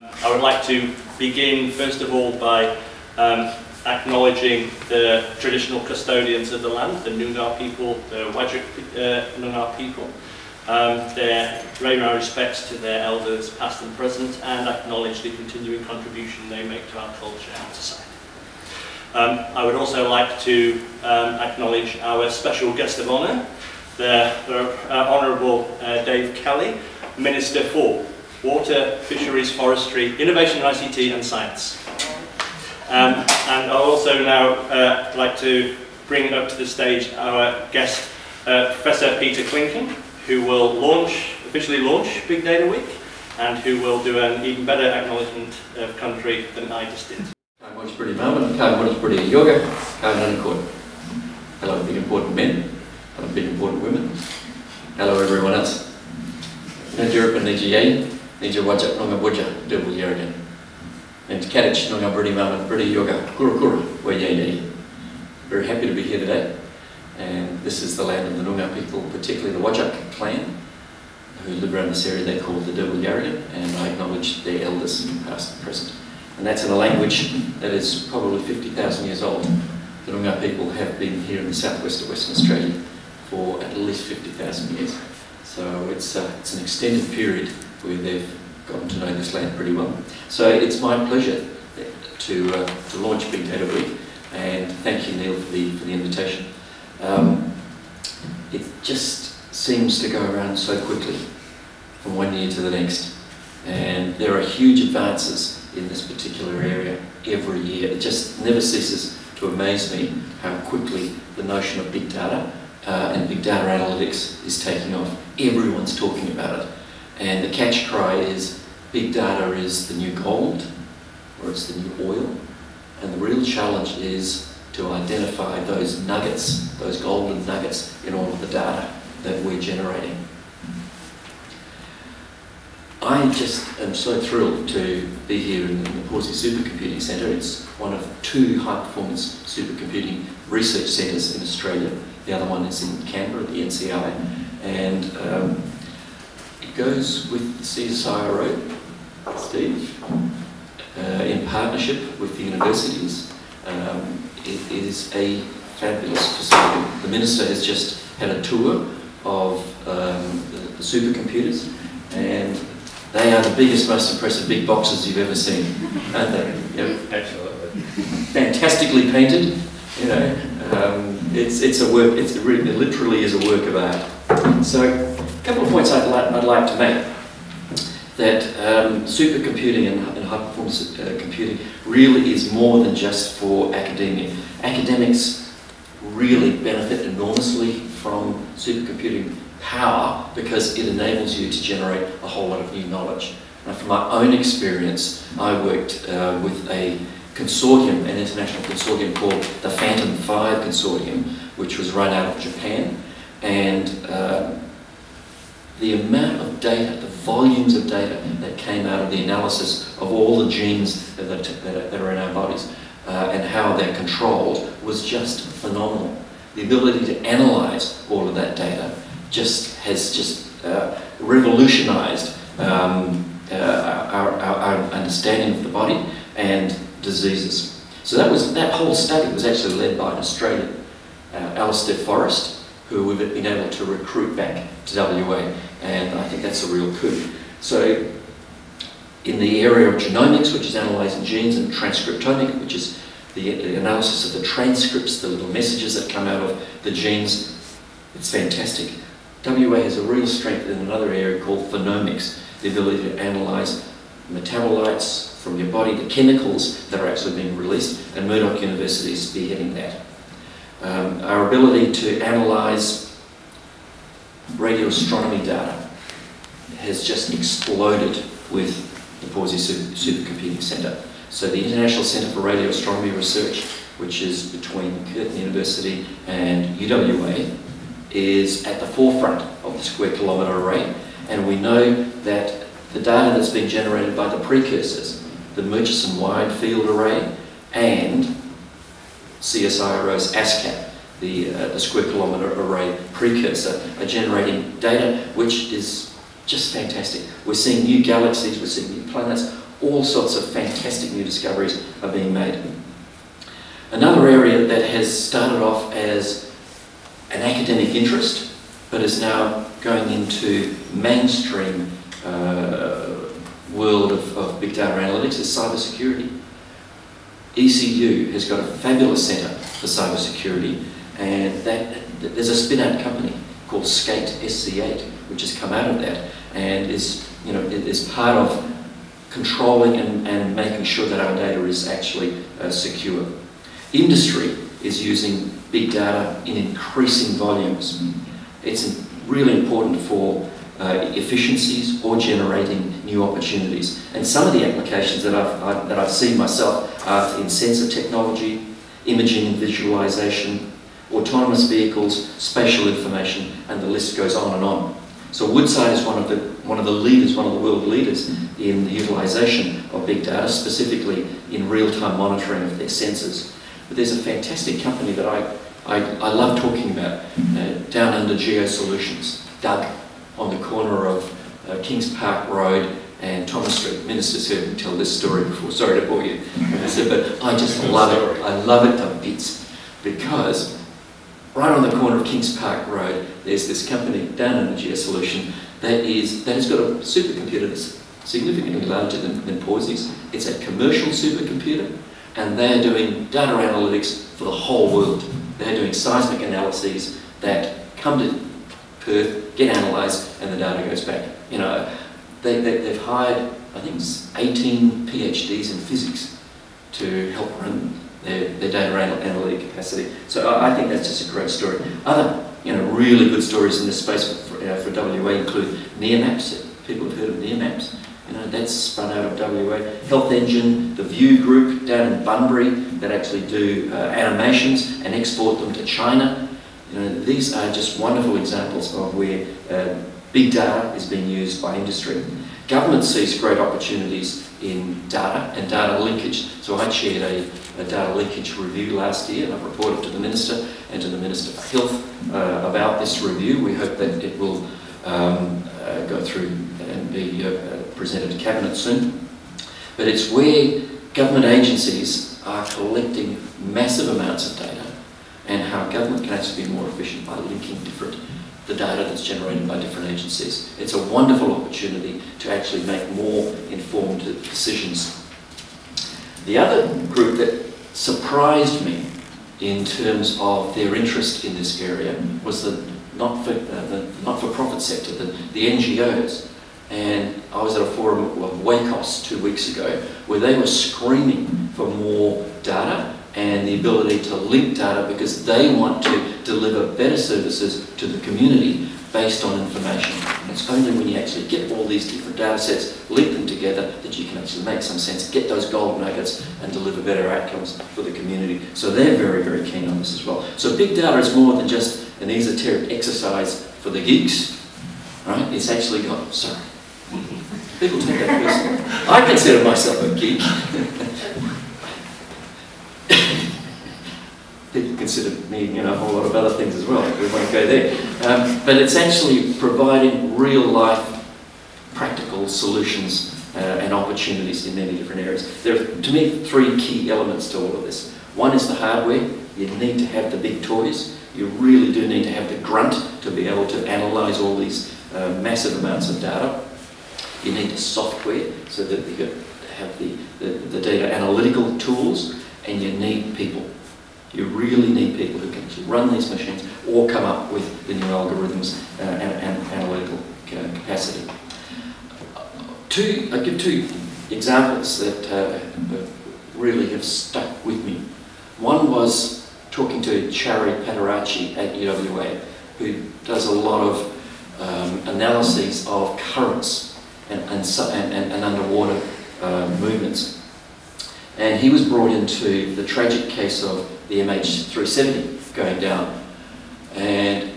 I would like to begin first of all by acknowledging the traditional custodians of the land, the Noongar people, the Whadjuk Noongar people. Pay my respects to their elders past and present, and acknowledge the continuing contribution they make to our culture and society. I would also like to acknowledge our special guest of honour, the Honourable Dave Kelly, Minister for Water, Fisheries, Forestry, Innovation, ICT and Science. And I'll also now like to bring up to the stage our guest, Professor Peter Klinken, who will officially launch Big Data Week, and who will do an even better acknowledgement of country than I just did. Hello big important men, hello big important women, hello everyone else. Najurpa Nijie, Nija Wajak Nonga Buja, Double Yargan. And Kadich Nonga Brady Mama, Brady Yoga, Kura Kura, Wayay. Very happy to be here today. And this is the land of the Noongar people, particularly the Whadjuk clan, who live around this area. They're called the Double Yargan, and I acknowledge their elders, past and present. And that's in a language that is probably 50,000 years old. The Noongar people have been here in the southwest of Western Australia for at least 50,000 years. So it's an extended period where they've gotten to know this land pretty well. So it's my pleasure to launch Big Data Week, and thank you, Neil, for the invitation. It just seems to go around so quickly from one year to the next, and there are huge advances in this particular area every year. It just never ceases to amaze me how quickly the notion of big data and big data analytics is taking off. Everyone's talking about it, and the catch cry is big data is the new gold, or it's the new oil, and the real challenge is to identify those nuggets, those golden nuggets in all of the data that we're generating. I just am so thrilled to be here in the Pawsey Supercomputing Centre. It's one of 2 high-performance supercomputing research centres in Australia. The other one is in Canberra, the NCI, and it goes with the CSIRO, Steve, in partnership with the universities. It is a fabulous facility. The Minister has just had a tour of the supercomputers, and they are the biggest, most impressive big boxes you've ever seen, aren't they? Yep. Absolutely. Fantastically painted, you know. It's a work. It literally is a work of art. So, a couple of points I'd like to make. That supercomputing and high-performance computing really is more than just for academia. Academics really benefit enormously from supercomputing power because it enables you to generate a whole lot of new knowledge. Now, from my own experience, I worked with a consortium, an international consortium called the Phantom 5 Consortium, which was run out of Japan, and the amount of data, the volumes of data that came out of the analysis of all the genes that are in our bodies and how they're controlled was just phenomenal. The ability to analyze all of that data has revolutionized our understanding of the body and diseases. So that whole study was actually led by an Australian, Alistair Forrest, who we've been able to recruit back to WA, and I think that's a real coup. So in the area of genomics, which is analysing genes, and transcriptomic, which is the analysis of the transcripts, the little messages that come out of the genes, it's fantastic. WA has a real strength in another area called phenomics, the ability to analyse metabolites from your body, the chemicals that are actually being released, and Murdoch University is spearheading that. Our ability to analyse radio astronomy data has just exploded with the Pawsey Supercomputing Centre. So the International Centre for Radio Astronomy Research, which is between Curtin University and UWA, is at the forefront of the square kilometre array, and we know that the data that's been generated by the precursors, the Murchison Wide Field Array and CSIRO's ASCAP, the square kilometre array precursor, are generating data which is just fantastic. We're seeing new galaxies, we're seeing new planets, All sorts of fantastic new discoveries are being made. Another area that has started off as an academic interest, but is now going into mainstream world of big data analytics, is cybersecurity. ECU has got a fabulous centre for cybersecurity, and there's a spin-out company called Skate, SC8, which has come out of that and is part of controlling and making sure that our data is actually secure. Industry is using big data in increasing volumes. It's really important for efficiencies or generating new opportunities. And some of the applications that I've seen myself are in sensor technology, imaging and visualization, autonomous vehicles, spatial information, and the list goes on and on. So Woodside is one of the leaders, one of the world leaders in the utilization of big data, specifically in real-time monitoring of their sensors. But there's a fantastic company that I love talking about, Down Under Geosolutions, Doug, on the corner of Kings Park Road and Thomas Street. Ministers heard me tell this story before, sorry to bore you, but I just love it. I love it to bits, because right on the corner of Kings Park Road, there's this company, Down Under Geosolution, that has got a supercomputer that's significantly larger than Pawsey's. It's a commercial supercomputer, and they're doing data analytics for the whole world. They're doing seismic analyses that come to Perth, get analysed, and the data goes back. You know, they've hired, I think, 18 PhDs in physics to help run their data analytic capacity. So I think that's just a great story. Other, really good stories in this space for WA include Nearmaps. People have heard of Nearmaps. That's spun out of WA. Health Engine, the View Group down in Bunbury that actually do animations and export them to China. These are just wonderful examples of where big data is being used by industry. Government sees great opportunities in data and data linkage. So I chaired a data linkage review last year, and I've reported to the Minister and to the Minister for Health about this review. We hope that it will go through and be presented to Cabinet soon. But it's where government agencies are collecting massive amounts of data, and how government can actually be more efficient by linking the data that's generated by different agencies. It's a wonderful opportunity to actually make more informed decisions. The other group that surprised me in terms of their interest in this area was the not-for-profit sector, the NGOs. And I was at a forum of WACOS 2 weeks ago where they were screaming for more data and the ability to link data, because they want to deliver better services to the community based on information. And it's only when you actually get all these different data sets, link them together, that you can actually make some sense, get those gold nuggets and deliver better outcomes for the community. So they're very, very keen on this as well. So big data is more than just an esoteric exercise for the geeks, right? It's actually got, sorry, people take that personally. I consider myself a geek. People consider me, a whole lot of other things as well. We won't go there. But it's actually providing real-life, practical solutions and opportunities in many different areas. There are, to me, 3 key elements to all of this. One is the hardware. You need to have the big toys. You really do need to have the grunt to be able to analyse all these massive amounts of data. You need the software so that you have the data analytical tools, and you need people. You really need people who can actually run these machines or come up with the new algorithms and analytical capacity. I give 2 examples that really have stuck with me. One was talking to Chari Patarachi at UWA, who does a lot of analyses of currents and underwater movements. And he was brought into the tragic case of the MH370 going down. And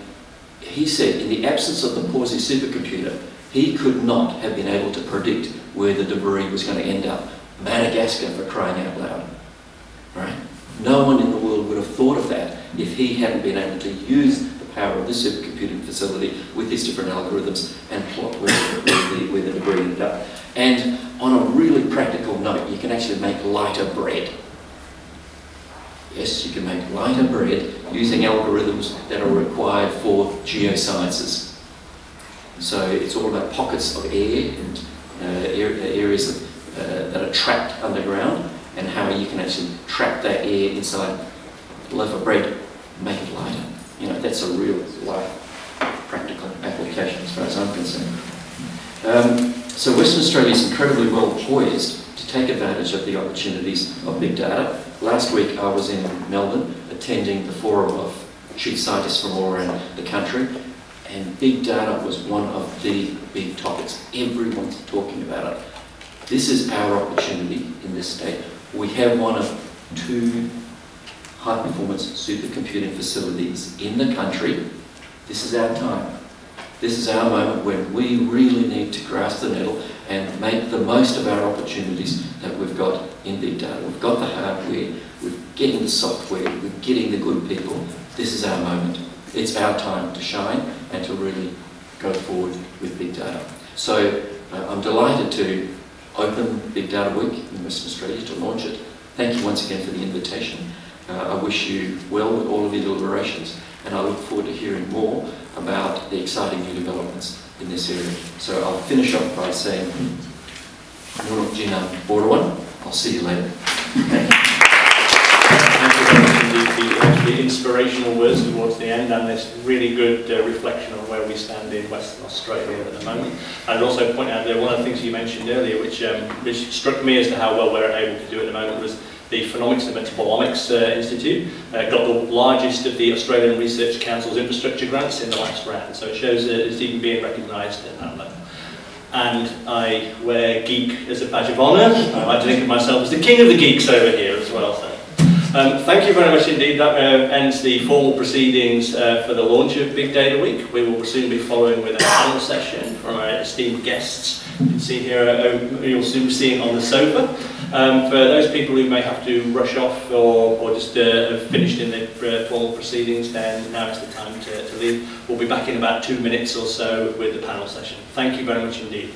he said, in the absence of the Pawsey supercomputer, he could not have been able to predict where the debris was going to end up. Madagascar, for crying out loud. Right? No one in the world would have thought of that if he hadn't been able to use the power of this supercomputing facility with these different algorithms and plot where the debris ended up. And on a really practical note, you can actually make lighter bread. Yes, you can make lighter bread using algorithms that are required for geosciences. So it's all about pockets of air and areas that are trapped underground, and how you can actually trap that air inside a loaf of bread and make it lighter. You know, that's a real life practical application as far as I'm concerned. So Western Australia is incredibly well poised to take advantage of the opportunities of big data. Last week I was in Melbourne attending the forum of chief scientists from all around the country, and big data was one of the big topics. Everyone's talking about it. This is our opportunity in this state. We have one of 2 high-performance supercomputing facilities in the country. This is our time. This is our moment when we really need to grasp the nettle and make the most of our opportunities that we've got in big data. We've got the hardware, we're getting the software, we're getting the good people. This is our moment. It's our time to shine and to really go forward with big data. So I'm delighted to open Big Data Week in Western Australia, to launch it. Thank you once again for the invitation. I wish you well with all of your deliberations, and I look forward to hearing more about the exciting new developments in this area. So I'll finish off by saying, Nuruk Jina Borwan. I'll see you later. Thank you. Thank you very much indeed, the inspirational words towards the end, and this really good reflection on where we stand in Western Australia at the moment. I'd also point out that one of the things you mentioned earlier, which struck me as to how well we're able to do at the moment, was the Phenomics and Metabolomics Institute got the largest of the Australian Research Council's infrastructure grants in the last round, so it shows that it's even being recognised at that level. And I wear geek as a badge of honour. I like to think of myself as the king of the geeks over here as well. So. Thank you very much indeed. That ends the formal proceedings for the launch of Big Data Week. We will soon be following with a panel session from our esteemed guests. You can see here, you'll soon be seeing on the sofa. For those people who may have to rush off or just have finished in the formal proceedings, then now is the time to leave. We'll be back in about 2 minutes or so with the panel session. Thank you very much indeed.